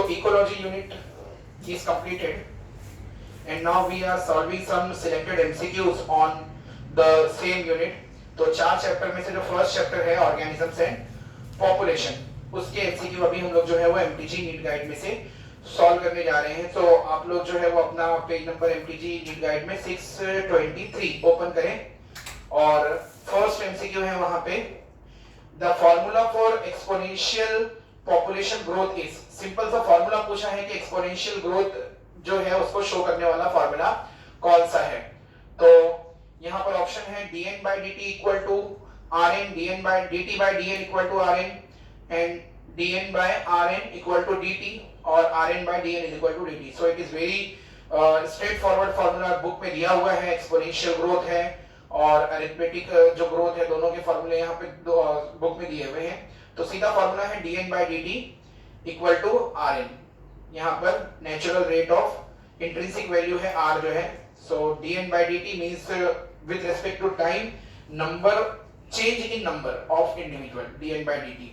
So ecology unit is completed, and now we are solving some selected MCQs on the same unit. तो 4 chapter में से जो first chapter है organisms and population, उसके MCQ अभी हम लोग जो है वो एमटीजी नीट गाइड में से सॉल्व करने जा रहे हैं। तो आप लोग जो है वो अपना page number MTG NEET guide में 623 ओपन करें और फर्स्ट एमसीक्यू है वहां पे, the formula for exponential population growth is. Simple सा फॉर्मूला पूछा है कि एक्सपोनेंशियल ग्रोथ जो है उसको शो करने वाला फॉर्मूला कौन सा है। तो यहाँ पर ऑप्शन है dn by dt equal to rn, dn by dt by dn equal to rn and dn by rn equal to dt और rn by dn is equal to dt. So it is very straightforward formula book में दिया हुआ है। Exponential growth है और arithmetic जो growth है, दोनों के फॉर्मूले यहाँ पे बुक में दिए हुए हैं। तो सीधा फॉर्मूला है dn by dt equal to rn। यहाँ पर natural rate of intrinsic value है r जो है। So dn by dt means with respect to time number, change in number of individual, dn by dt.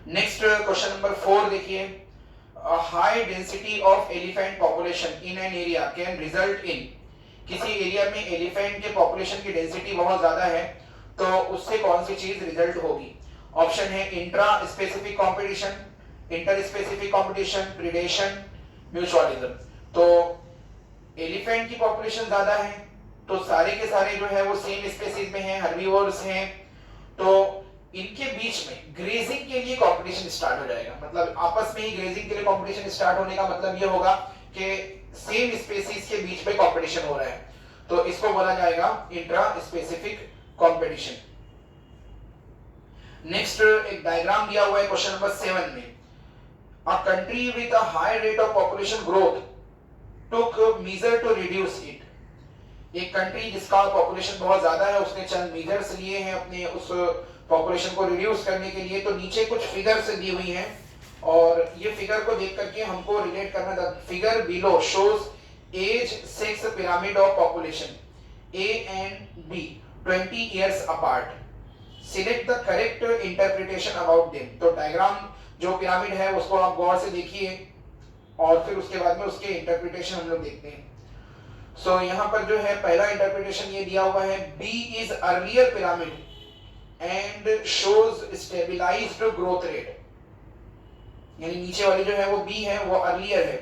Next question number 4 देखिए, a high density of elephant population in an area can result in, किसी area में elephant के population की density बहुत ज्यादा है तो उससे कौन सी चीज रिजल्ट होगी। ऑप्शन है intra specific competition, inter specific competition, predation, mutualism. तो एलिफेंट की पॉपुलेशन ज्यादा है तो सारे के सारे जो है वो सेम स्पेसीज में हैं, हर्बीवोर्स हैं, तो इनके बीच में ग्रेजिंग के लिए कंपटीशन स्टार्ट हो जाएगा। मतलब आपस में ही ग्रेजिंग के लिए कंपटीशन स्टार्ट होने का मतलब ये होगा कि सेम स्पेसीज के बीच में कंपटीशन हो रहा है, तो इसको बोला जाएगा इंट्रा स्पेसिफिक कंपटीशन। नेक्स्ट एक डायग्राम दिया हुआ है क्वेश्चन नंबर 7 में, a country with a high rate of population growth took measure to reduce it। एक कंट्री जिसका पॉपुलेशन बहुत ज्यादा है उसने चंद मेजर्स लिए हैं अपने उस पॉपुलेशन को रिड्यूस करने के लिए। तो नीचे कुछ फिगर्स दी हुई हैं और ये फिगर को देख करके हमको रिलेट करना था। Figure below shows as sex pyramid of population A and B 20 years apart। Select the correct interpretation about them. तो डायग्राम जो पिरामिड है उसको आप गौर से देखिए और फिर उसके बाद में उसके इंटरप्रिटेशन हम लोग देखते हैं। सो यहाँ पर जो है पहला इंटरप्रिटेशन ये दिया हुआ है, B is earlier pyramid and shows stabilised growth rate. यानी नीचे वाली जो है वो B है वो अर्लियर है,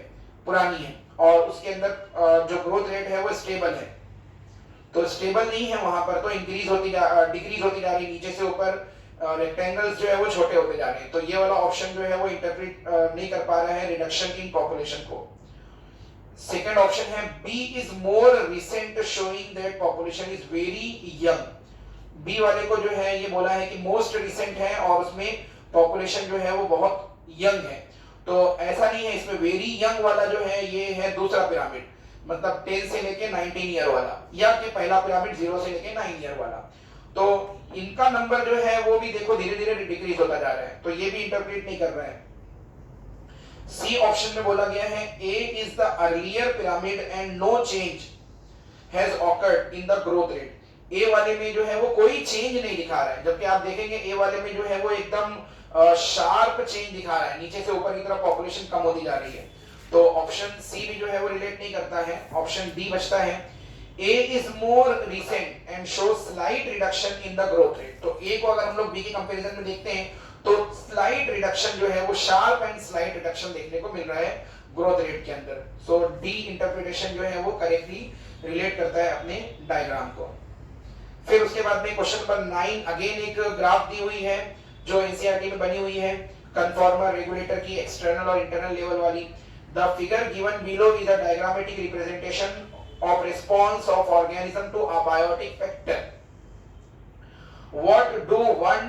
पुरानी है, और उसके अंदर जो ग्रोथ रेट है वो स्टेबल है। तो स्टेबल नहीं है वहां पर, तो इंक्रीज होती डिक्रीज होती जा रही, नीचे से ऊपर रेक्टेंगल्स जो है वो छोटे होते जा रहे हैं। तो ये वाला ऑप्शन जो है वो इंटरप्रेट नहीं कर पा रहा है रिडक्शन इन पॉपुलेशन को। सेकंड ऑप्शन है B is more recent showing that population is very young. B वाले को जो है ये बोला है कि मोस्ट रिसेंट है और उसमें पॉपुलेशन जो है वो बहुत यंग है। तो ऐसा नहीं है, इसमें वेरी यंग वाला जो है ये है दूसरा पिरामिड, मतलब 10 से लेके 19 ईयर वाला, या कि पहला पिरामिड 0 से लेके 9 ईयर वाला। तो इनका नंबर जो है वो भी देखो धीरे धीरे डिक्रीज होता जा रहा है, तो ये भी इंटरप्रेट नहीं कर रहा है। सी ऑप्शन में बोला गया है A is the earlier pyramid and no change has occurred in the growth rate. A वाले में जो है वो कोई चेंज नहीं दिखा रहा है, जबकि आप देखेंगे ए वाले में जो है वो एकदम शार्प चेंज दिखा रहा है, नीचे से ऊपर की तरफ पॉपुलेशन कम होती जा रही है। तो ऑप्शन सी भी जो है वो रिलेट नहीं करता है, ऑप्शन डी बचता है A is more recent and shows slight reduction in the growth rate। तो A को अगर हम लोग B के कंपैरिजन में देखते हैं तो स्लाइट रिडक्शन जो है वो शार्प एंड स्लाइट रिडक्शन देखने को मिल रहा है ग्रोथ रेट के अंदर। सो डी इंटरप्रिटेशन जो है वो करेक्टली रिलेट करता है अपने डायग्राम को। फिर उसके बाद में क्वेश्चन नंबर 9 अगेन एक ग्राफ दी हुई है जो एनसीईआरटी में बनी हुई है, कन्फॉर्मर रेगुलेटर की एक्सटर्नल और इंटरनल लेवल वाली। The figure given below is a diagrammatic representation of response of organism to abiotic factor। What do 1,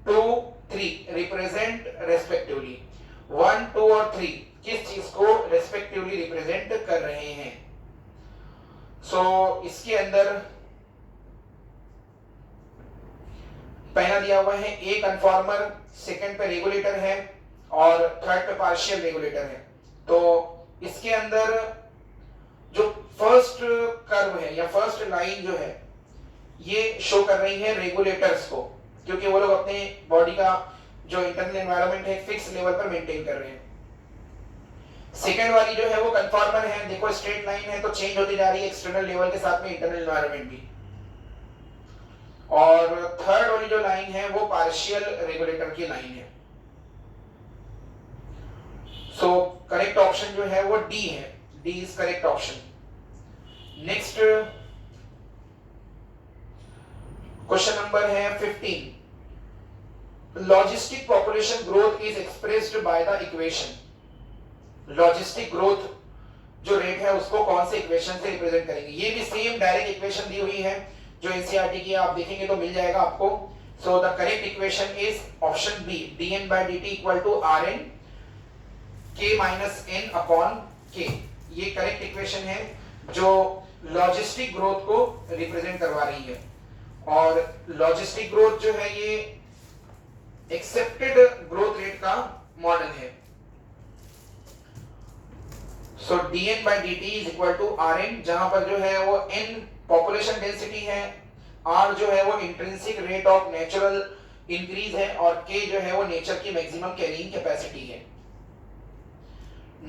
2, 3 represent respectively? 1, 2 और 3 किस चीज को respectively represent कर रहे हैं? So इसके अंदर पहला दिया हुआ है ए कन्फॉर्मर, सेकंड पे रेगुलेटर है और थर्ड पे पार्शियल रेगुलेटर है। तो इसके अंदर जो फर्स्ट कर्व है या फर्स्ट लाइन जो है ये शो कर रही है रेगुलेटर्स को, क्योंकि वो लोग अपने बॉडी का जो इंटरनल एनवायरनमेंट है फिक्स लेवल पर मेंटेन कर रहे हैं। सेकेंड वाली जो है वो कन्फॉर्मर है, देखो स्ट्रेट लाइन है तो चेंज होती जा रही है एक्सटर्नल लेवल के साथ में इंटरनल एनवायरनमेंट भी। और थर्ड वाली जो लाइन है वो पार्शियल रेगुलेटर की लाइन है। सो करेक्ट ऑप्शन जो है वो डी है, D is correct option. Next question number है 15। Logistic population growth is expressed by the equation. Logistic growth जो रेट है उसको कौन से इक्वेशन से रिप्रेजेंट करेंगे? ये भी सेम डायरेक्ट इक्वेशन दी हुई है जो एनसीईआरटी की, आप देखेंगे तो मिल जाएगा आपको। So the correct equation is option B, dn by dt equal to rn k minus n upon k। ये करेक्ट इक्वेशन है जो लॉजिस्टिक ग्रोथ को रिप्रेजेंट करवा रही है। और लॉजिस्टिक ग्रोथ जो है ये एक्सेप्टेड ग्रोथ रेट का मॉडल है। So dn by dt is equal to rn, जहां पर जो है वो n पॉपुलेशन डेंसिटी है, r जो है वो intrinsic rate of natural increase है और k जो है वो नेचर की मैक्सिमम कैरिंग कैपेसिटी है।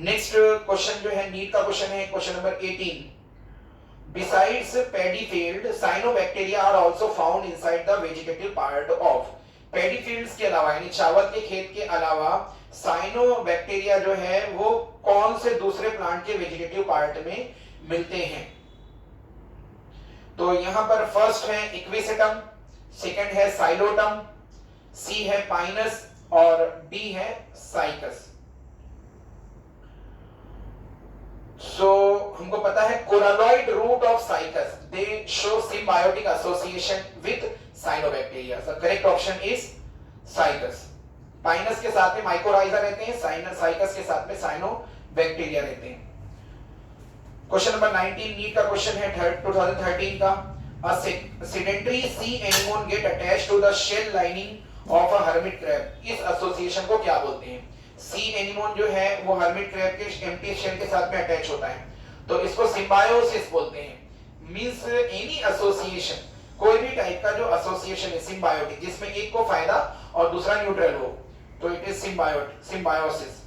नेक्स्ट क्वेश्चन जो है नीट का क्वेश्चन है, question number 18। Besides paddy field, cyanobacteria are also found inside the vegetative part of। Paddy fields के अलावा यानी चावल के खेत के अलावा साइनोबैक्टीरिया जो है वो कौन से दूसरे प्लांट के वेजिटेटिव पार्ट में मिलते हैं? तो यहां पर फर्स्ट है इक्विसेटम, सेकंड है साइलोटम, सी है पाइनस और डी है साइकस। सो हमको पता है coralloid root of Cycas, they show symbiotic association with cyanobacteria. So correct option is Cycas. Pinus के साथ में माइकोराइजा रहते हैं, साइकस के साथ में साइनोबैक्टीरिया रहते हैं। क्वेश्चन नंबर 19 नीट का क्वेश्चन है 2013 का। A sedentary sea anemone get attached to the shell lining of a hermit crab। इस एसोसिएशन को क्या बोलते हैं? सी एनिमोन जो है वो हर्मिट क्रैब के एम्प्टी शेल के साथ में अटैच होता है, तो इसको सिम्बायोसिस बोलते हैं। मींस एनी एसोसिएशन, कोई भी टाइप का जो एसोसिएशन है सिम्बायोटिक, जिसमें एक को फायदा और दूसरा न्यूट्रल हो, तो it is symbiosis.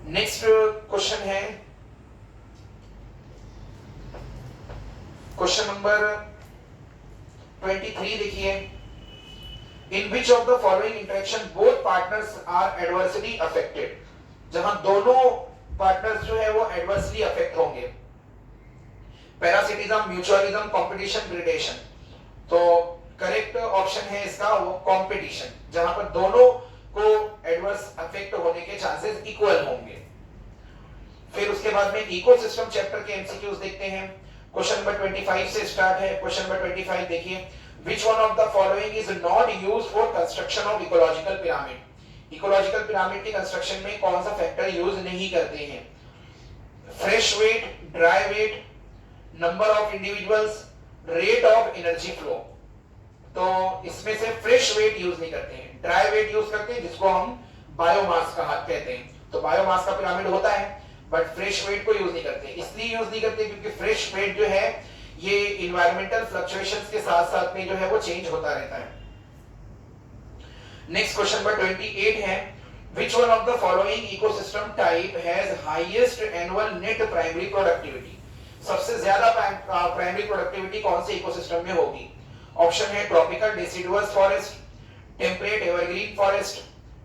Next question है क्वेश्चन नंबर 23, देखिए। In which of the following interaction both partners are adversely affected? जहां दोनों पार्टनर्स जो है वो adversely affect होंगे। Parasitism, mutualism, competition, gradation. तो करेक्ट ऑप्शन है इसका वो कंपटीशन, जहां पर दोनों को एडवर्स अफेक्ट होने के चांसेस इक्वल होंगे। फिर उसके बाद में इकोसिस्टम चैप्टर के एमसीक्यूज देखते हैं। क्वेश्चन नंबर 25 से स्टार्ट है। क्वेश्चन नंबर 25 देखिए। Which one of the following is not used for construction of ecological pyramid? Ecological pyramid की कंस्ट्रक्शन में कौन सा फैक्टर यूज नहीं करते हैं? Fresh weight, dry weight, number of individuals, rate of energy flow. तो इसमें से फ्रेश वेट यूज नहीं करते हैं, ड्राई वेट यूज करते हैं जिसको हम बायोमास कहते हैं। तो बायोमास का पिरामिड होता है बट फ्रेश वेट को यूज नहीं करते। इसलिए यूज नहीं करते क्योंकि फ्रेश वेट जो है ये इन्वायरमेंटल फ्लक्चुएशंस के साथ साथ में जो है वो चेंज होता रहता है। नेक्स्ट क्वेश्चन नंबर 28 है। Which one of the following ecosystem type has highest annual net primary productivity? सबसे ज्यादा प्राइमरी प्रोडक्टिविटी कौन से इकोसिस्टम में होगी? ऑप्शन है tropical deciduous forest, temperate evergreen forest,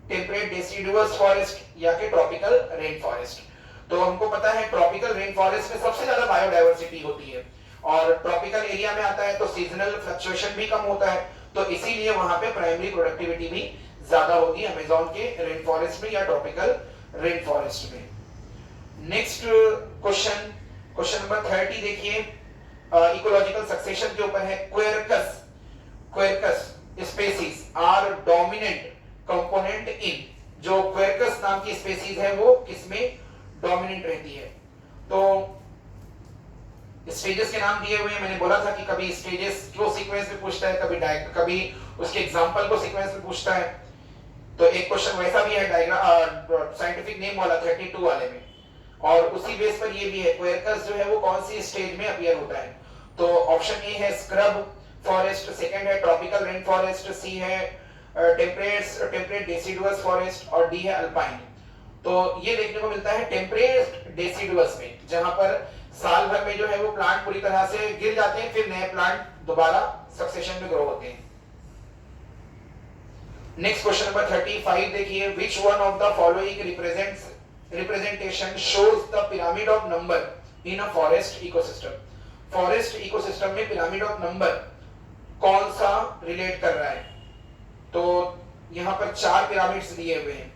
temperate deciduous forest या कि ट्रॉपिकल रेन फॉरेस्ट। तो हमको पता है ट्रॉपिकल रेन फॉरेस्ट में सबसे ज्यादा बायोडायवर्सिटी होती है और ट्रॉपिकल एरिया में आता है तो सीजनल फ्लक्चुएशन भी कम होता है, तो इसीलिए वहां पे प्राइमरी प्रोडक्टिविटी भी ज्यादा होगी अमेज़न के रेन फॉरेस्ट में या ट्रॉपिकल रेन फॉरेस्ट में। नेक्स्ट क्वेश्चन, क्वेश्चन नंबर 30 देखिए। इकोलॉजिकल सक्सेशन के ऊपर है। Quercus species are dominant component in. जो क्वेरकस नाम की स्पीसीज है वो किसमें डोमिनेंट रहती है? तो स्टेजेस के नाम दिए हुए हैं। मैंने बोला था कि कभी स्टेजेस को सीक्वेंस में पूछता है, कभी उसके एग्जांपल को सीक्वेंस में पूछता है। तो एक क्वेश्चन वैसा भी है डायग्राम साइंटिफिक नेम वाला 32 वाले में, और उसी बेस पर ये भी है क्वेरकस जो है वो कौन सी स्टेज में अपीयर होता है। तो ऑप्शन ए है स्क्रब फॉरेस्ट, सेकंड है ट्रॉपिकल रेन फॉरेस्ट, सी है टेम्परेट डेसिडुअस फॉरेस्ट और डी है अल्पाइन। तो ये देखने को मिलता है टेम्परेट डेसिडुअस में, जहां पर साल भर में जो है वो प्लांट पूरी तरह से गिर जाते हैं, फिर नए प्लांट दोबारा सक्सेशन में ग्रो होते हैं। नेक्स्ट क्वेश्चन नंबर 35 देखिए, विच one of the following representation shows the pyramid of number in a forest ecosystem. Forest ecosystem में पिरामिड ऑफ नंबर कौन सा रिलेट कर रहा है? तो यहाँ पर 4 पिरामिड्स दिए हुए हैं।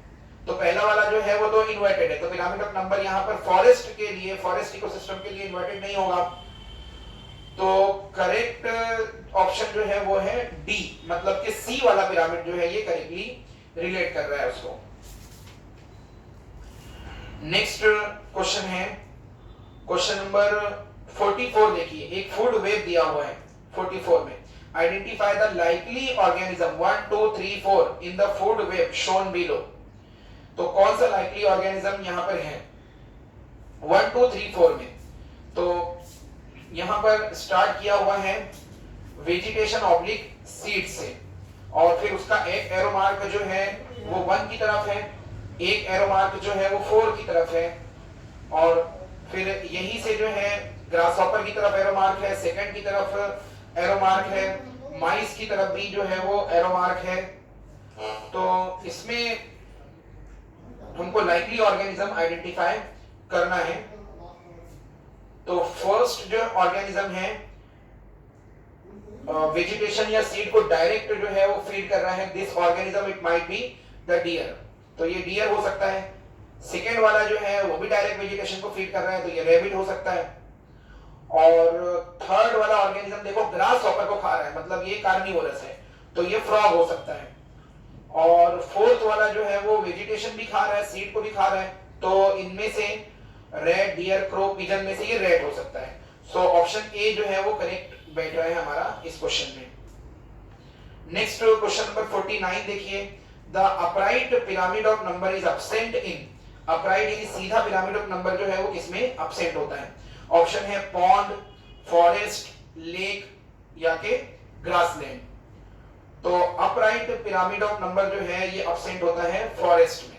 तो पहला वाला जो है वो तो इन्वर्टेड है, तो पिरामिड ऑफ नंबर यहाँ पर फॉरेस्ट के लिए, फॉरेस्ट इकोसिस्टम के लिए इन्वर्टेड नहीं होगा। तो करेक्ट ऑप्शन जो है वो है डी, मतलब कि सी वाला पिरामिड जो है ये करेक्टली रिलेट कर रहा है उसको। नेक्स्ट क्वेश्चन है क्वेश्चन नंबर 44 देखिए, एक फूड वेब दिया हुआ है 44 में, identify the likely organism 1 2 3 4 in the food web shown below. तो कौन सा लाइकली ऑर्गेनिज्म यहां पर है 1 2 3 4 में? तो यहां पर स्टार्ट किया हुआ है वेजिटेशन ऑब्लिक सीड से, और फिर उसका एक एरो मार्क जो है वो 1 की तरफ है, एक एरो मार्क जो है वो 4 की तरफ है, और फिर यहीं से जो है ग्रासहॉपर की तरफ एरो मार्क है, सेकंड की तरफ एरो मार्क है, माइस की तरफ भी जो है वो एरो मार्क है। तो इसमें हमको लाइकली ऑर्गेनिज्म आइडेंटिफाई करना है। तो फर्स्ट जो ऑर्गेनिज्म है वेजिटेशन या सीड को डायरेक्ट जो है वो फीड कर रहा है, this organism it might be the deer, तो ये डियर हो सकता है। सेकेंड वाला जो है वो भी डायरेक्ट वेजिटेशन को फीड कर रहा है, तो ये रैबिट हो सकता है। और थर्ड वाला ऑर्गेनिज्म देखो ग्रास हॉपर को खा रहा है, मतलब ये कार्निवोरस है, तो ये फ्रॉग हो सकता है। और फोर्थ वाला जो है वो वेजिटेशन भी खा रहा है, सीड को भी खा रहा है, तो इनमें से रेड, डियर, क्रो, पिजन में से ये रेड हो सकता है। सो ऑप्शन ए जो है वो करेक्ट बैठ रहा है हमारा इस क्वेश्चन में। नेक्स्ट क्वेश्चन नंबर 49 देखिए, the upright pyramid of number is absent in, upright यानी सीधा पिरामिड ऑफ नंबर जो है वो किसमें एब्सेंट होता है? ऑप्शन है पॉन्ड, फॉरेस्ट, लेक या के ग्रासलैंड। तो अपराइट पिरामिड ऑफ नंबर जो है ये एब्सेंट होता है फॉरेस्ट में,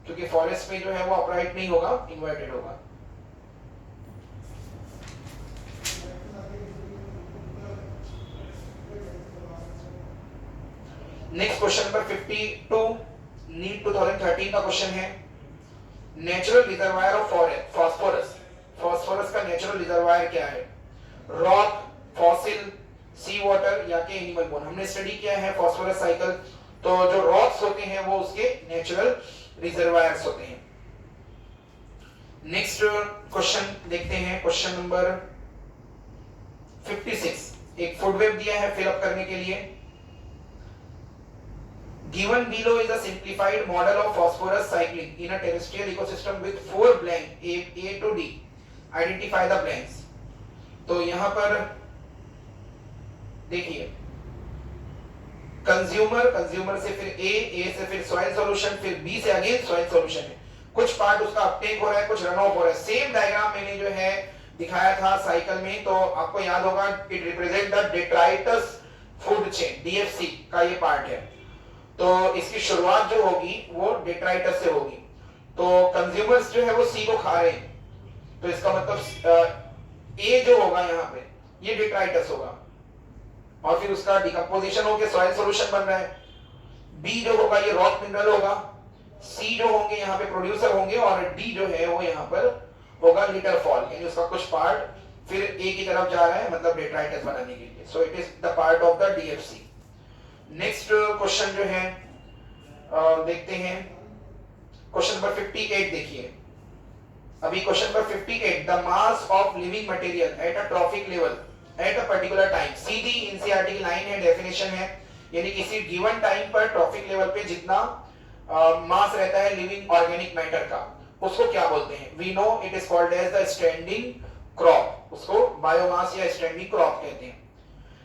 क्योंकि फॉरेस्ट में जो है वो अपराइट नहीं होगा, इन्वर्टेड होगा। नेक्स्ट क्वेश्चन नंबर 52 नीट 2013 का क्वेश्चन है, natural reservoir of phosphorus, phosphorus का नेचुरल रिजर्वायर क्या है? रॉक, फॉसिल, सी वाटर या के एनिमल बोन। हमने स्टडी किया है फास्फोरस साइकिल, तो जो रॉक्स होते हैं वो उसके नेचुरल रिजर्वायर्स होते हैं। नेक्स्ट क्वेश्चन देखते हैं, क्वेश्चन नंबर 56, एक फूड वेब दिया है फिल अप करने के लिए। Given below is a simplified model of phosphorus cycling in a terrestrial ecosystem with 4 blank A to D. Identify the blanks. तो यहां पर देखिए कंज्यूमर से फिर ए से फिर सॉइल सॉल्यूशन, फिर बी से अगेन सॉइल सॉल्यूशन है। कुछ पार्ट उसका अपटेक हो रहा है, कुछ रन ऑफ हो रहा है। सेम डायग्राम मैंने जो है दिखाया था साइकिल में, तो आपको याद होगा it represent the detritus food chain, DFC का ये पार्ट है। तो इसकी शुरुआत जो होगी वो डेट्राइटस से होगी। तो कंज्यूमर्स जो है वो सी को खा रहे हैं, तो इसका मतलब ए जो होगा यहाँ पे ये डेट्राइटस होगा, और फिर उसका डिकम्पोजिशन होकर सॉइल सॉल्यूशन बन रहा है। बी जो होगा ये रॉक मिनरल होगा, सी जो होंगे यहाँ पे प्रोड्यूसर होंगे, और डी जो है वो यहाँ पर होगा लिटर फॉल, यानी उसका कुछ पार्ट फिर ए की तरफ जा रहा है, मतलब डेट्राइटस बनाने के लिए। So it is the part of the DFC. Next question जो है देखते हैं, क्वेश्चन नंबर 58 देखिए। अभी question number 58, the mass of living material at a trophic level at a particular time. Sidhi NCERT की लाइन है, डेफिनेशन है, यानी किसी गिवन टाइम पर ट्रॉफिक लेवल पे जितना मास रहता है लिविंग ऑर्गेनिक मैटर का, उसको क्या बोलते हैं? We know it is called as the standing crop, उसको बायोमास या स्टैंडिंग क्रॉप कहते हैं।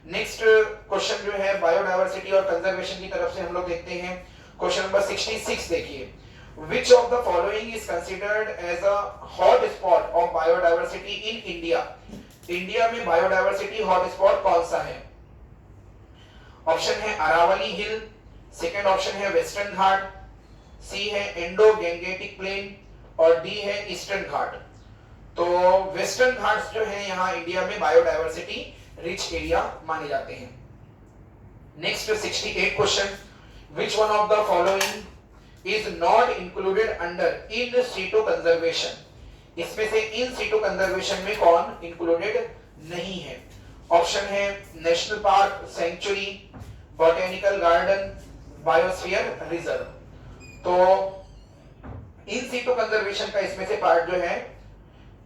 नेक्स्ट क्वेश्चन जो है बायोडायवर्सिटी और कंजर्वेशन की तरफ से हम लोग देखते हैं। क्वेश्चन नंबर 66 देखिए, which of the following is considered as a hot spot of biodiversity in India? India में बायोडायवर्सिटी हॉट स्पॉट कौन सा है? ऑप्शन है अरावली हिल, सेकेंड ऑप्शन है वेस्टर्न घाट, सी है इंडो गैंगेटिक प्लेन और डी है ईस्टर्न घाट। तो वेस्टर्न घाट्स जो है यहाँ इंडिया में बायोडायवर्सिटी रिच एरिया माने जाते हैं। Next 68 question, which one of the following is not included under in situ conservation? इसमें से इन सीटू कंजर्वेशन में कौन इंक्लूडेड नहीं है? ऑप्शन है national park, sanctuary, botanical garden, biosphere reserve. तो इन सीटू कंजर्वेशन का इसमें से पार्ट जो है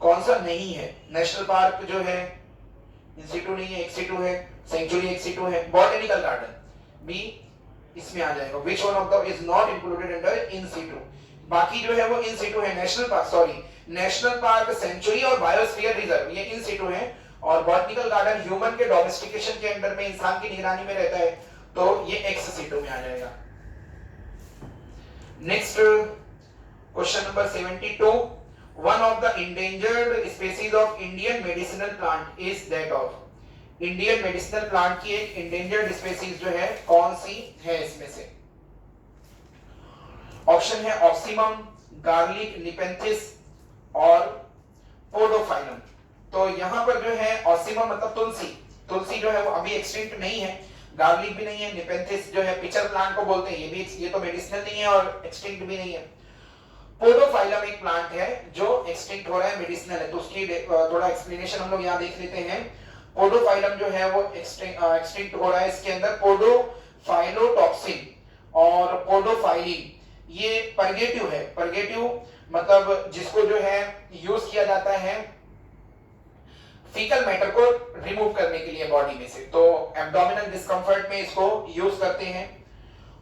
कौन सा नहीं है? नेशनल पार्क जो है इन सीटू नहीं है, एक सीटू है, सेंचुरी एक सीटू है, बॉटेनिकल गार्डन बी इसमें आ जाएगा। Which one of the is not included under in situ? बाकी जो है वो इन सीटू है, नेशनल पार्क, सेंचुरी और बायोस्फीयर रिजर्व ये इन सीटू है, और बॉटनिकल गार्डन ह्यूमन के डोमेस्टिकेशन के अंडर में इंसान की निगरानी में रहता है, तो ये एक्स सीटू में आ जाएगा। Next question number 72, one of the endangered species of Indian medicinal plant is that of? Indian medicinal plant की एक इंडेंजर्ड स्पीसीज जो है कौन सी है इसमें से? ऑप्शन है ऑक्सीमम, गार्लिक निपेंथिस और पोडोफाइलम। तो यहां पर जो है ऑक्सीमम मतलब तुलसी जो है वो अभी एक्सटिंक्ट नहीं है, गार्लिक भी नहीं है, निपेंथिस जो है पिचर प्लांट को बोलते हैं, ये तो मेडिसिनल नहीं है और एक्सटिंक्ट भी नहीं है। पोडोफाइलम एक प्लांट है जो एक्सटिंक्ट हो रहा है, मेडिसिनल है, तो उसकी थोड़ा एक्सप्लेनेशन हम लोग यहाँ देख लेते हैं। पोडोफाइलम जो है वो एक्सटिंक्ट हो रहा है, इसके अंदर पोडोफाइलोटॉक्सिन और पोडोफाइलिन ये परगेटिव है। परगेटिव मतलब जिसको जो है यूज किया जाता है फीकल मैटर को रिमूव करने के लिए बॉडी में से, तो एब्डोमिनल डिस्कम्फर्ट में इसको यूज करते हैं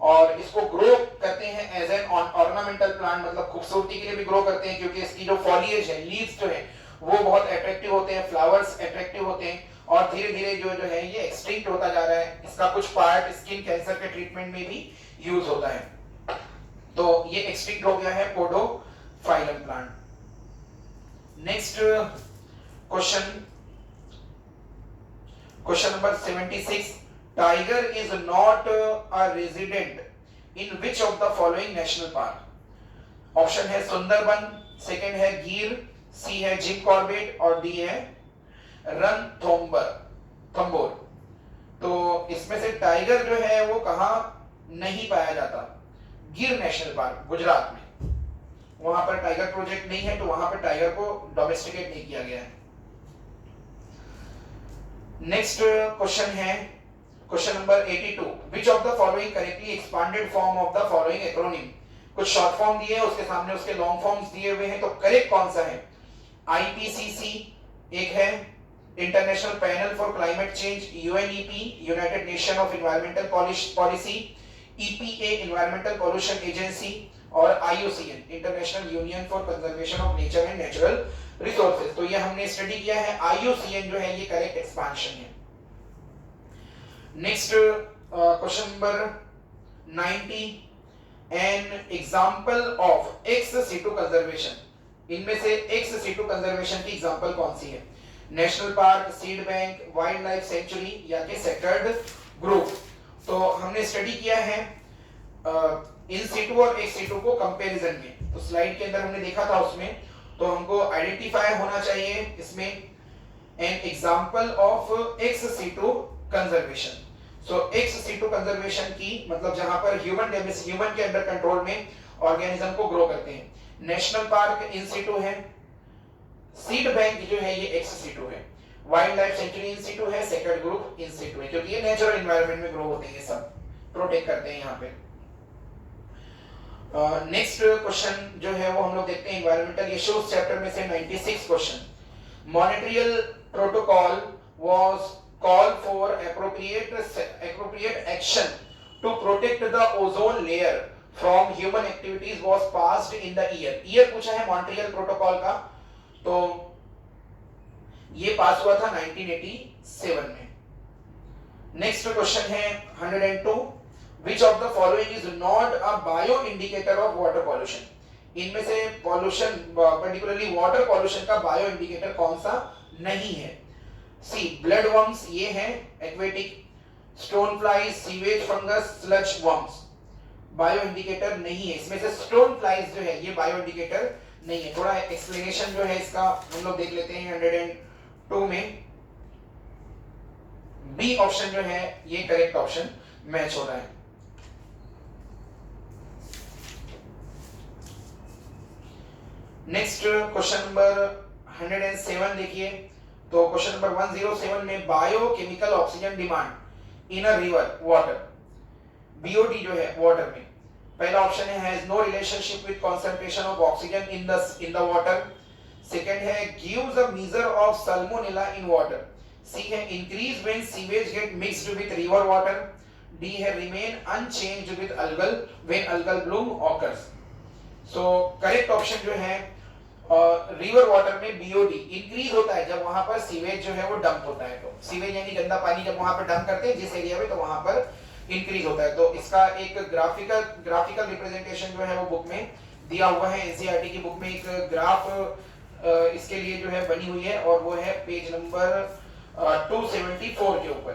और इसको ग्रो करते हैं एज एन ऑर्नामेंटल प्लांट, मतलब खूबसूरती के लिए भी ग्रो करते हैं, क्योंकि इसकी जो फॉलिएज है, लीव्स जो है वो बहुत अट्रैक्टिव होते हैं, फ्लावर्स अट्रैक्टिव होते हैं, और धीरे धीरे जो है ये एक्सटिंक्ट होता जा रहा है। इसका कुछ पार्ट स्किन कैंसर के ट्रीटमेंट में भी यूज होता है, तो ये एक्सटिंक्ट हो गया है podophyllum plant. Next question number 76, tiger is not a resident in which of the following national park? Option है सुंदरबन, सेकंड है गिर, सी है जिम कॉर्बेट और डी है रणथंबोर। तो इसमें से टाइगर जो है वो कहां नहीं पाया जाता? गिर नेशनल पार्क गुजरात में, वहां पर टाइगर प्रोजेक्ट नहीं है, तो वहां पर टाइगर को डोमेस्टिकेट नहीं किया गया है। नेक्स्ट क्वेश्चन है question number 82, which of the following correctly expanded form of the following acronym? कुछ शॉर्ट फॉर्म दिए हैं, उसके सामने उसके लॉन्ग फॉर्म्स दिए हुए हैं, तो करेक्ट कौन सा है? आईपीसीसी एक है, international panel for climate change, UNEP united nation of environmental policy, EPA environmental pollution agency और IUCN international union for conservation of nature and natural resources. तो ये हमने स्टडी किया है, आईयूसीएन जो है ये करेक्ट एक्सपांशन है। Next question number 90, an example of ex situ conservation, इनमें से एक्स सीटू कंजर्वेशन की एग्जांपल कौन सी है? National park, seed bank, wild life sanctuary या कि सेक्टर्ड ग्रुप? तो हमने स्टडी किया है इन सीटू और एक्स सीटू को कंपैरिजन में, तो स्लाइड के अंदर हमने देखा था उसमें, तो हमको आइडेंटिफाई होना चाहिए इसमें an example of ex situ conservation. So ex situ conservation की मतलब जहां पर ह्यूमन के अंडर कंट्रोल में ऑर्गेनिज्म को ग्रो करते हैं। नेशनल पार्क इन सीटू है, सीड बैंक जो है ये एक्स सीटू है, wild life sanctuary in situ है, सेक्टर्ड ग्रुप इन सीटू है, क्योंकि ये नेचुरल एनवायरनमेंट में ग्रो होते हैं, ये सब प्रोटेक्ट करते हैं यहाँ पे। नेक्स्ट क्वेश्चन जो है वो हम लोग देखते हैं एनवायरमेंटल इश्यूज चैप्टर में से 96 question. Montreal protocol was call for appropriate action to protect the ozone layer from human activities was passed in the year पूछा है मॉन्ट्रियल प्रोटोकॉल का, तो ये पास हुआ था 1987 में। नेक्स्ट क्वेश्चन है 102, which of the following is not a bio indicator of water pollution? इनमें से पॉल्यूशन पर्टिकुलरली वाटर पॉल्यूशन का बायो इंडिकेटर कौन सा नहीं है? सी ब्लड वर्म्स ये है aquatic, stone flies, sewage fungus, sludge worms bio indicator नहीं है। इसमें से स्टोन फ्लाइज जो है ये बायो इंडिकेटर नहीं है। थोड़ा एक्सप्लेनेशन जो है इसका हम लोग देख लेते हैं। 102 में बी ऑप्शन जो है ये करेक्ट ऑप्शन मैच हो रहा है। नेक्स्ट क्वेश्चन नंबर 107 देखिए। तो क्वेश्चन नंबर 107 में biochemical oxygen demand in a river water, BOD जो है वाटर में, पहला ऑप्शन है has no relationship with concentration of oxygen in the water. Second है gives a measure of salmonella in water. C है increase when sewage get mixed with river water. D है remain unchanged with algal when algal bloom occurs. So correct option जो है river water में BOD increase होता है जब वहां पर सीवेज जो है वो डंप होता है। तो सीवेज यानी गंदा पानी जब वहां पर डंप करते हैं जिस एरिया में, तो वहां पर इंक्रीज होता है। तो इसका एक ग्राफिकल रिप्रेजेंटेशन जो है वो बुक में दिया हुआ है। एनसीईआरटी की बुक में एक ग्राफ इसके लिए जो है बनी हुई है और वो है पेज नंबर 274 के ऊपर।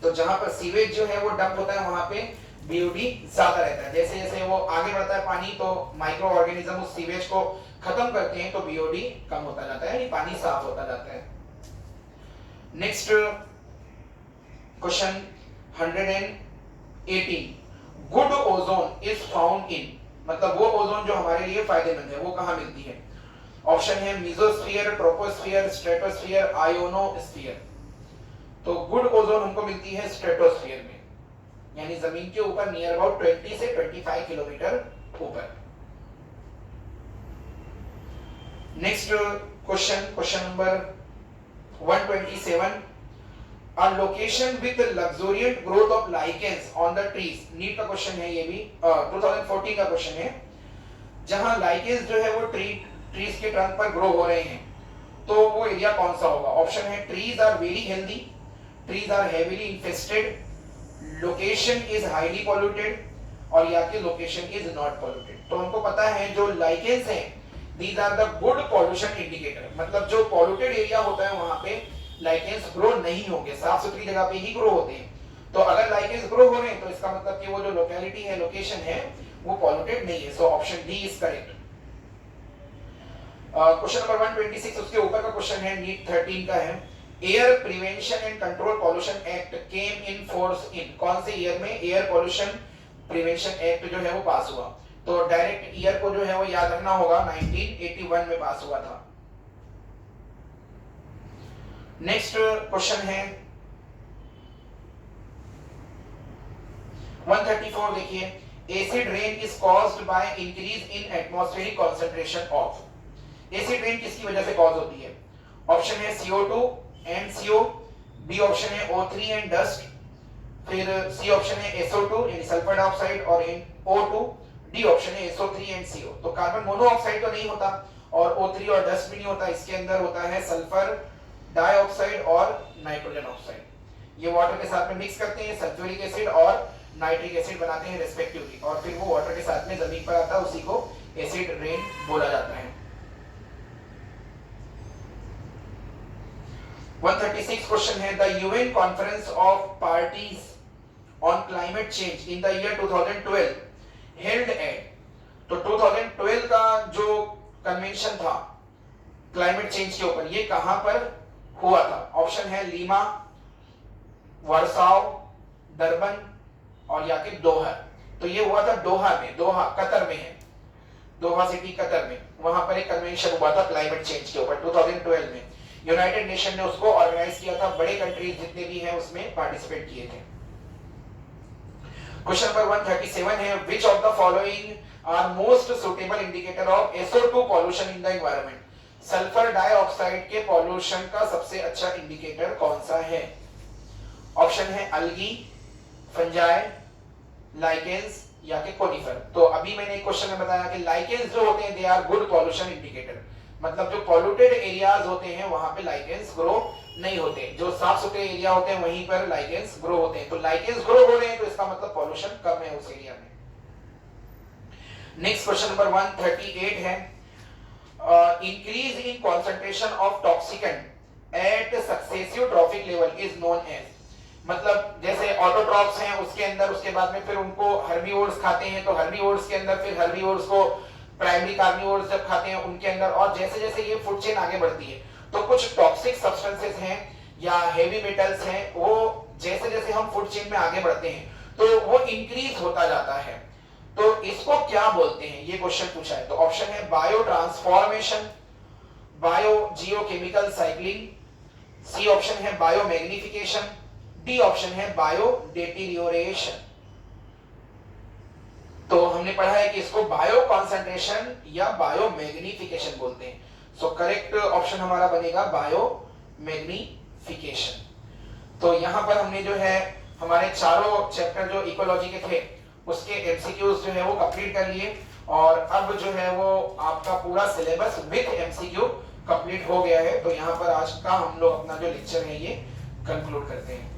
तो जहां पर सीवेज जो है वो डंप होता है वहां पे बीओडी ज्यादा रहता है। जैसे जैसे वो आगे बढ़ता है पानी तो माइक्रो ऑर्गेनिज्म उस सीवेज को खत्म करते हैं तो बीओडी कम होता जाता है, यानी पानी साफ होता जाता है। Next question 118 good ozone is found in, मतलब वो ओजोन जो हमारे लिए फायदेमंद है वो कहां मिलती है। ऑप्शन है मेसोस्फीयर, ट्रोपोस्फीयर, स्ट्रेटोस्फीयर, आयोनोस्फीयर। तो गुड ओजोन हमको मिलती है स्ट्रेटोस्फीयर में, यानी जमीन के ऊपर नियर अबाउट 20 से 25 किलोमीटर ऊपर। Next question number 127 A location with luxuriant growth of lichens on the trees, NEET का क्वेश्चन है ये भी, 2014 का क्वेश्चन है। जहां लाइकेंस जो है वो ट्रीज के ट्रंक पर ग्रो हो रहे हैं तो वो एरिया कौन सा होगा। ऑप्शन है trees are very healthy, trees are heavily infested, location is highly polluted, और या कि लोकेशन इज नॉट पॉल्यूटेड। तो हमको पता है जो लाइकेंस हैं these are the good pollution indicator, मतलब जो पॉल्यूटेड एरिया होता है वहां पे लाइकेंस ग्रो नहीं होंगे, साफ सुथरी जगह पे ही ग्रो होते हैं। तो अगर लाइकेंस ग्रो हो रहे हैं तो इसका मतलब कि वो जो लोकेलिटी है, लोकेशन है, वो पॉल्यूटेड नहीं है। So option D is correct. Question number 126 उसके ऊपर का क्वेश्चन है, नीट 13 का है। Air prevention and control pollution act came in force in, कौन से ईयर में एयर पॉल्यूशन प्रिवेंशन एक्ट जो है वो पास हुआ। तो डायरेक्ट ईयर को जो है वो याद रखना होगा, 1981 में पास हुआ था। नेक्स्ट क्वेश्चन है 134 देखिए। Acid rain is caused by increase in atmospheric concentration of, acid rain किसकी वजह से कॉज होती है। ऑप्शन है CO2 and CO, B option है O3 एंड डस्ट, फिर सी ऑप्शन है SO2 यानी सल्फर डाइऑक्साइड और O2, डी ऑप्शन है SO3 एंड CO। तो कार्बन मोनोऑक्साइड तो नहीं होता और O3 और डस्ट भी नहीं होता, इसके अंदर होता है सल्फर डाइऑक्साइड और नाइट्रोजन ऑक्साइड। ये वाटर के साथ में मिक्स करते हैं, सल्फ्यूरिक एसिड और नाइट्रिक एसिड बनाते हैं रेस्पेक्टिवली, और फिर वो वाटर के साथ में जमीन पर आता है, उसी को एसिड रेन बोला जाता है। 136 क्वेश्चन है the UN conference of parties on climate change in the year 2012 held at, तो 2012 का जो कन्वेंशन था क्लाइमेट चेंज के ऊपर, ये कहां पर हुआ था। ऑप्शन है लीमा, वर्साओ, डरबन और या कि दोहा। तो ये हुआ था दोहा में, दोहा कतर में है, दोहा सिटी कतर में, वहां पर एक कन्वेंशन हुआ था क्लाइमेट चेंज के ऊपर 2012 में। यूनाइटेड नेशन ने उसको ऑर्गेनाइज किया था, बड़े कंट्रीज जितने भी हैं उसमें पार्टिसिपेट किए थे। क्वेश्चन नंबर 137 है which of the following are most suitable indicator of SO2 pollution in the environment, sulphur dioxide के पॉल्यूशन का सबसे अच्छा इंडिकेटर कौन सा है। ऑप्शन है अल्गी, फंजाई, लाइकेंस या कि कोनिफर। तो अभी मैंने एक क्वेश्चन में बताया कि लाइकेंस जो होते हैं they are good pollution indicator, मतलब जो पॉल्यूटेड एरियाज होते हैं वहां पे लाइकेंस ग्रो नहीं होते, जो साफ सुथरे एरिया होते हैं वहीं पर लाइकेंस ग्रो होते हैं। तो लाइकेंस ग्रो हो रहे हैं तो इसका मतलब पॉल्यूशन कम है उस एरिया में। नेक्स्ट क्वेश्चन नंबर 138 है increase in concentration of toxicant at successive trophic level is known as, मतलब जैसे ऑटोट्रॉप्स हैं उसके अंदर, उसके बाद में फिर उनको हर्बीवोर्स खाते हैं, तो हर्बीवोर्स के अंदर फिर हर्बीवोर्स को प्राइमरी कार्निवोर्स जब खाते हैं उनके अंदर, और जैसे जैसे ये फूड चेन आगे बढ़ती है तो कुछ टॉक्सिक सब्सटेंसेस हैं या हेवी मेटल्स हैं, वो जैसे जैसे हम फूड चेन में आगे बढ़ते हैं तो वो इंक्रीज होता जाता है। तो इसको क्या बोलते हैं, ये क्वेश्चन पूछा है। तो ऑप्शन है bio transformation, bio geochemical cycling, C option है बायो मैग्निफिकेशन, डी ऑप्शन है बायो डेटीरियोरेशन। तो हमने पढ़ा है कि इसको बायो कॉन्सेंट्रेशन या बायो मैग्निफिकेशन बोलते हैं। सो करेक्ट ऑप्शन हमारा बनेगा बायो मैग्निफिकेशन। तो यहां पर हमने जो है हमारे चारों चैप्टर जो इकोलॉजी के थे उसके एमसीक्यूज जो है वो कंप्लीट कर लिए, और अब जो है वो आपका पूरा सिलेबस विद एमसीक्यू कंप्लीट हो गया है। तो यहाँ पर आज का हम लोग अपना जो लेक्चर है ये कंक्लूड करते हैं।